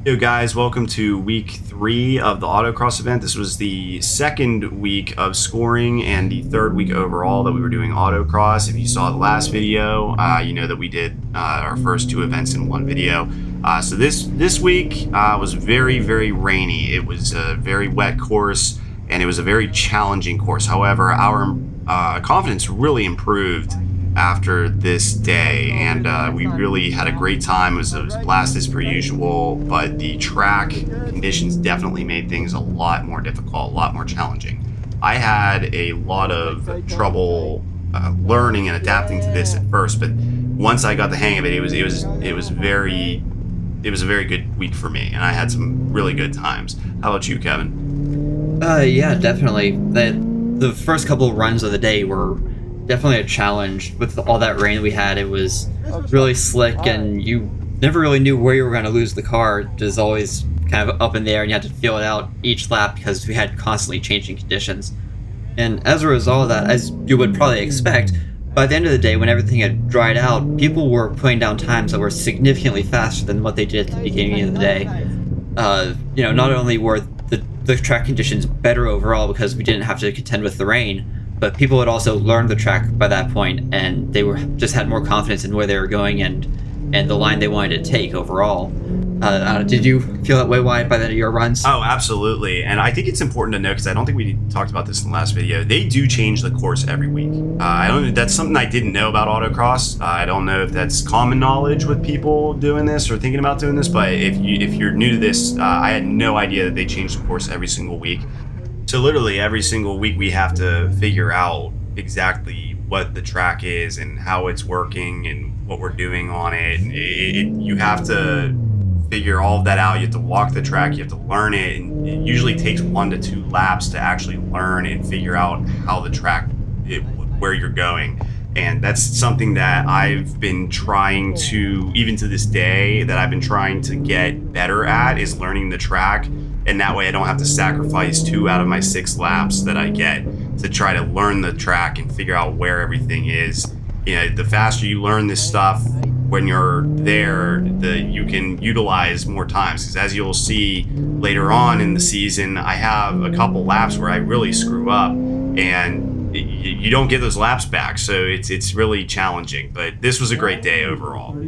Yo guys, welcome to week 3 of the Autocross event. This was the second week of scoring and the third week overall that we were doing Autocross. If you saw the last video, you know that we did our first 2 events in one video. So this week was very, very rainy. It was a very wet course and it was a very challenging course. However, our confidence really improved after this day, and we really had a great time. It was a blast as per usual, but the track conditions definitely made things a lot more difficult, a lot more challenging. I had a lot of trouble learning and adapting to this at first, but once I got the hang of it, it was a very good week for me, and I had some really good times. How about you, Kevin? Yeah, definitely. The first couple of runs of the day were definitely a challenge with all that rain we had. It was really slick, and you never really knew where you were going to lose the car. It was always kind of up in the air, and you had to feel it out each lap because we had constantly changing conditions. And as a result of that, as you would probably expect, by the end of the day, when everything had dried out, people were putting down times that were significantly faster than what they did at the beginning of the day. Not only were the track conditions better overall because we didn't have to contend with the rain, but people had also learned the track by that point, and they just had more confidence in where they were going and the line they wanted to take overall. Did you feel that way, Wyatt, by the end of your runs? Oh, absolutely. And I think it's important to know, because I don't think we talked about this in the last video, they do change the course every week. That's something I didn't know about Autocross. I don't know if that's common knowledge with people doing this or thinking about doing this, but if you're new to this, I had no idea that they change the course every single week. So literally every single week we have to figure out exactly what the track is and how it's working and what we're doing on it. You have to figure all of that out. You have to walk the track, you have to learn it, and it usually takes 1 to 2 laps to actually learn and figure out how the track, where you're going. And that's something that I've been trying to, even to this day, that I've been trying to get better at, is learning the track. And that way I don't have to sacrifice 2 out of my 6 laps that I get to try to learn the track and figure out where everything is. The faster you learn this stuff when you're there, you can utilize more times. Because as you'll see later on in the season, I have a couple laps where I really screw up, and you don't get those laps back. So it's really challenging. But this was a great day overall.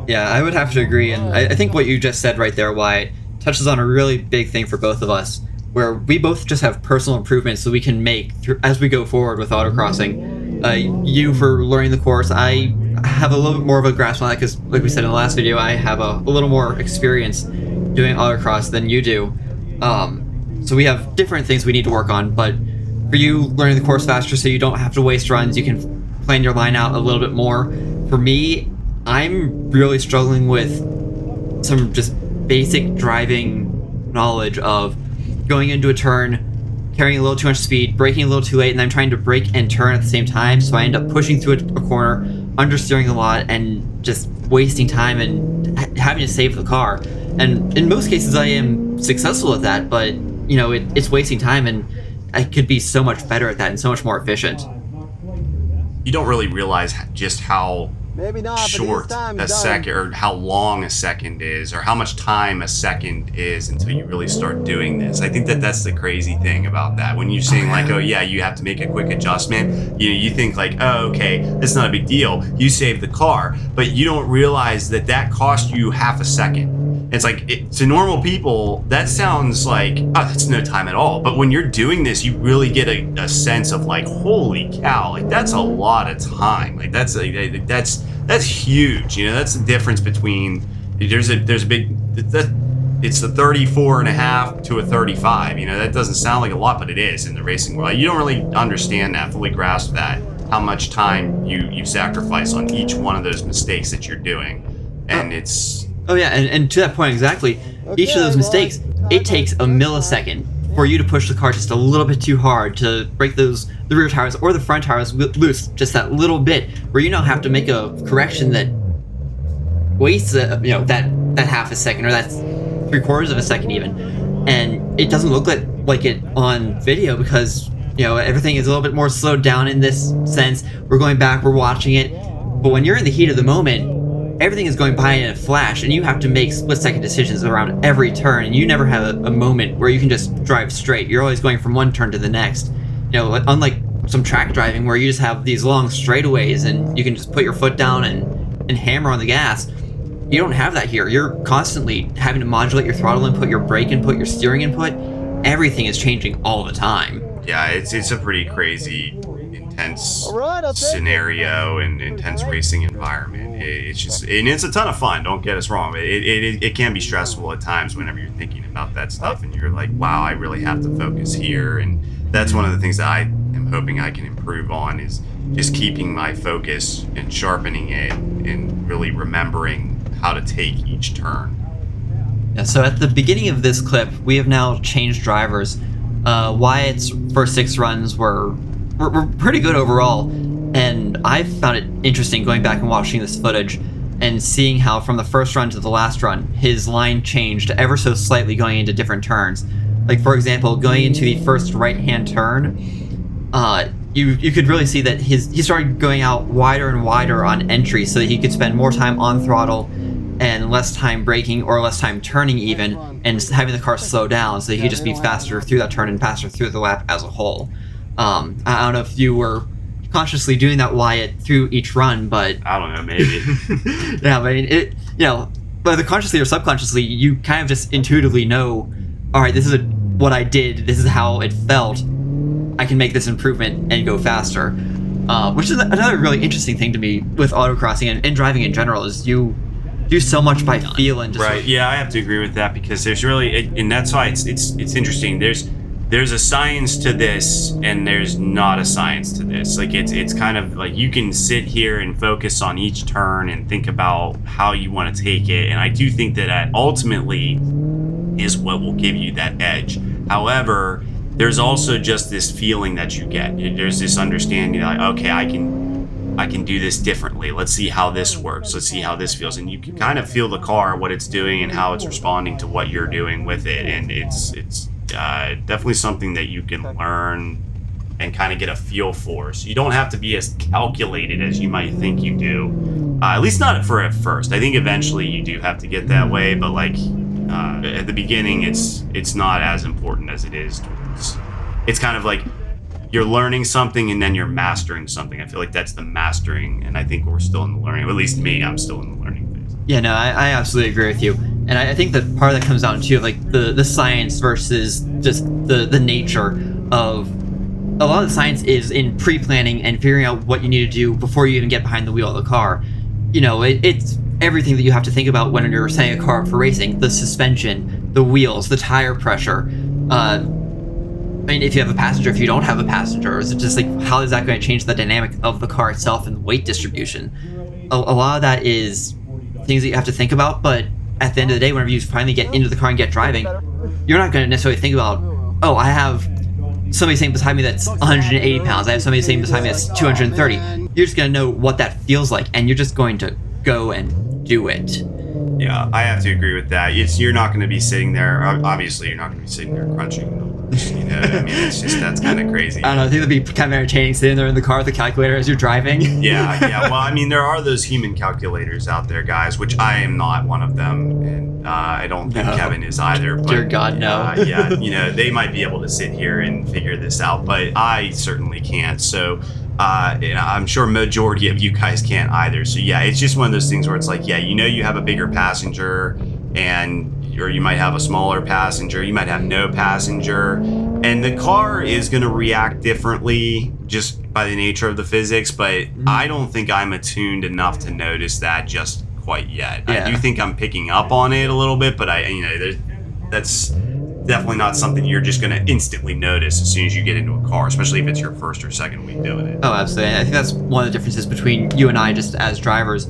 Yeah, I would have to agree. And I think what you just said right there, Wyatt, touches on a really big thing for both of us, where we both just have personal improvements that we can make as we go forward with autocrossing. You for learning the course, I have a little bit more of a grasp on that because, like we said in the last video, I have a little more experience doing autocross than you do. So we have different things we need to work on, but for you, learning the course faster so you don't have to waste runs, you can plan your line out a little bit more. For me, I'm really struggling with some just basic driving knowledge of going into a turn, carrying a little too much speed, braking a little too late, and I'm trying to brake and turn at the same time, so I end up pushing through a corner, understeering a lot, and just wasting time and having to save the car. And in most cases I am successful at that, but it's wasting time, and I could be so much better at that and so much more efficient. You don't really realize just how short a second, or how long a second is, or how much time a second is until you really start doing this. I think that's the crazy thing about that. When you're saying like, oh yeah, you have to make a quick adjustment, you think like, oh okay, that's not a big deal, you save the car, but you don't realize that cost you half a second. It's like, to normal people, that sounds like, oh, that's no time at all. But when you're doing this, you really get a sense of like, holy cow, like that's a lot of time. Like that's huge. That's the difference between, there's a big, it's a 34 and a half to a 35. That doesn't sound like a lot, but it is in the racing world. You don't really understand that, fully grasp that, how much time you sacrifice on each one of those mistakes that you're doing. And it's... Oh yeah, and to that point exactly, each of those mistakes, it takes a millisecond for you to push the car just a little bit too hard, to break the rear tires or the front tires loose just that little bit, where you now have to make a correction that wastes that half a second, or that's 3/4 of a second even, and it doesn't look like it on video because everything is a little bit more slowed down in this sense. We're going back, we're watching it, but when you're in the heat of the moment, everything is going by in a flash, and you have to make split-second decisions around every turn, and you never have a moment where you can just drive straight. You're always going from one turn to the next. Unlike some track driving where you just have these long straightaways and you can just put your foot down and hammer on the gas. You don't have that here. You're constantly having to modulate your throttle input, your brake input, your steering input. Everything is changing all the time. Yeah, it's a pretty crazy, intense scenario and intense racing environment. It's just, and it's a ton of fun. Don't get us wrong. It can be stressful at times whenever you're thinking about that stuff and you're like, wow, I really have to focus here. And that's one of the things that I am hoping I can improve on, is just keeping my focus and sharpening it and really remembering how to take each turn. Yeah, so at the beginning of this clip, we have now changed drivers. Wyatt's first 6 runs were pretty good overall, and I found it interesting going back and watching this footage and seeing how from the first run to the last run, his line changed ever so slightly going into different turns. Like, for example, going into the first right-hand turn, you could really see that he started going out wider and wider on entry so that he could spend more time on throttle and less time braking or less time turning even, and having the car slow down so that he could just be faster through that turn and faster through the lap as a whole. I don't know if you were consciously doing that, Wyatt, through each run, but I don't know, maybe. yeah, but I mean, whether consciously or subconsciously, you kind of just intuitively know, all right, this is what I did, this is how it felt, I can make this improvement and go faster. Which is another really interesting thing to me with autocrossing and driving in general, is you do so much by feel and just right. Yeah, I have to agree with that, because there's really, and that's why it's interesting. There's a science to this and there's not a science to this. Like it's kind of like you can sit here and focus on each turn and think about how you want to take it, and I do think that ultimately is what will give you that edge. However, there's also just this feeling that you get. There's this understanding like, okay, I can do this differently. Let's see how this works. Let's see how this feels. And you can kind of feel the car, what it's doing and how it's responding to what you're doing with it. And it's definitely something that you can learn and kind of get a feel for. So you don't have to be as calculated as you might think you do. At least not at first. I think eventually you do have to get that way, but like at the beginning, it's not as important as it is. It's kind of like you're learning something and then you're mastering something. I feel like that's the mastering, and I think we're still in the learning. Or at least me, I'm still in the learning phase. Yeah, no, I absolutely agree with you. And I think that part of that comes down to like the science versus just the nature of a lot of the science is in pre-planning and figuring out what you need to do before you even get behind the wheel of the car. It's everything that you have to think about when you're setting a car up for racing: the suspension, the wheels, the tire pressure. I mean, if you have a passenger, if you don't have a passenger, is it just like, how is that going to change the dynamic of the car itself and the weight distribution? A lot of that is things that you have to think about, but at the end of the day, whenever you finally get into the car and get driving, you're not going to necessarily think about, oh, I have somebody sitting beside me that's 180 pounds, I have somebody sitting beside me that's 230. You're just going to know what that feels like, and you're just going to go and do it. Yeah, I have to agree with that. You're not going to be sitting there, obviously you're not going to be sitting there crunching numbers, I mean, it's just, that's kind of crazy. I don't know, I think it'd be kind of entertaining sitting there in the car with the calculator as you're driving. Yeah, well, I mean, there are those human calculators out there, guys, which I am not one of them, and I don't think Kevin is either. But, dear God, no. Yeah, they might be able to sit here and figure this out, but I certainly can't, so... I'm sure majority of you guys can't either. So yeah, it's just one of those things where it's like, yeah, you have a bigger passenger, or you might have a smaller passenger, you might have no passenger, and the car is going to react differently just by the nature of the physics, but I don't think I'm attuned enough to notice that just quite yet. Yeah. I do think I'm picking up on it a little bit, but that's definitely not something you're just going to instantly notice as soon as you get into a car, especially if it's your first or second week doing it. Oh, absolutely. I think that's one of the differences between you and I just as drivers.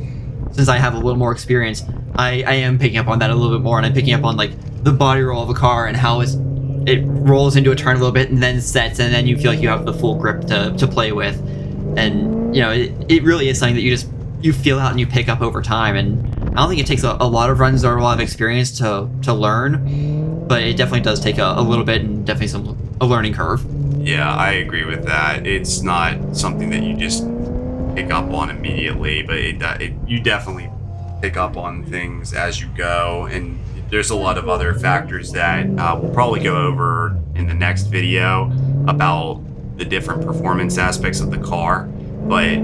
Since I have a little more experience, I am picking up on that a little bit more, and I'm picking up on like the body roll of a car and how it rolls into a turn a little bit and then sets, and then you feel like you have the full grip to play with. And it really is something that you feel out and you pick up over time. And I don't think it takes a lot of runs or a lot of experience to learn, but it definitely does take a little bit, and definitely a learning curve. Yeah, I agree with that. It's not something that you just pick up on immediately, but you definitely pick up on things as you go, and there's a lot of other factors that we'll probably go over in the next video about the different performance aspects of the car. But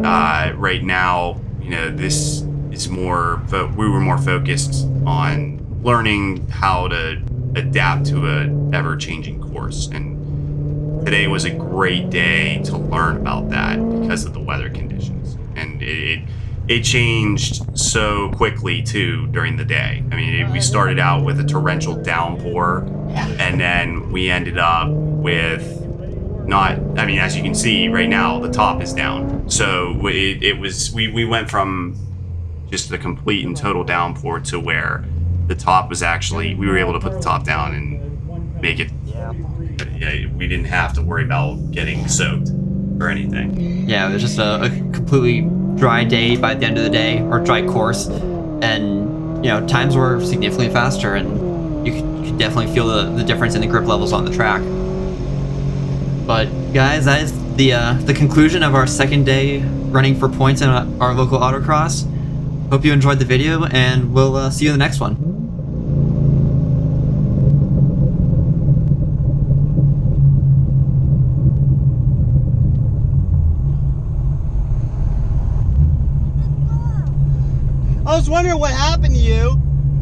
right now, you know, this is more, we were more focused on learning how to adapt to a ever-changing course, and today was a great day to learn about that because of the weather conditions, and it changed so quickly too during the day. I mean, we started out with a torrential downpour, and then we ended up with not. I mean, as you can see right now, the top is down. So we went from just a complete and total downpour to where the top was actually, we were able to put the top down and make it. Yeah, we didn't have to worry about getting soaked or anything. Yeah, it was just a completely dry day by the end of the day, or dry course, and you know, times were significantly faster, and you could definitely feel the difference in the grip levels on the track. But guys, that is the conclusion of our second day running for points in our local autocross. Hope you enjoyed the video, and we'll see you in the next one. I was wondering what happened to you.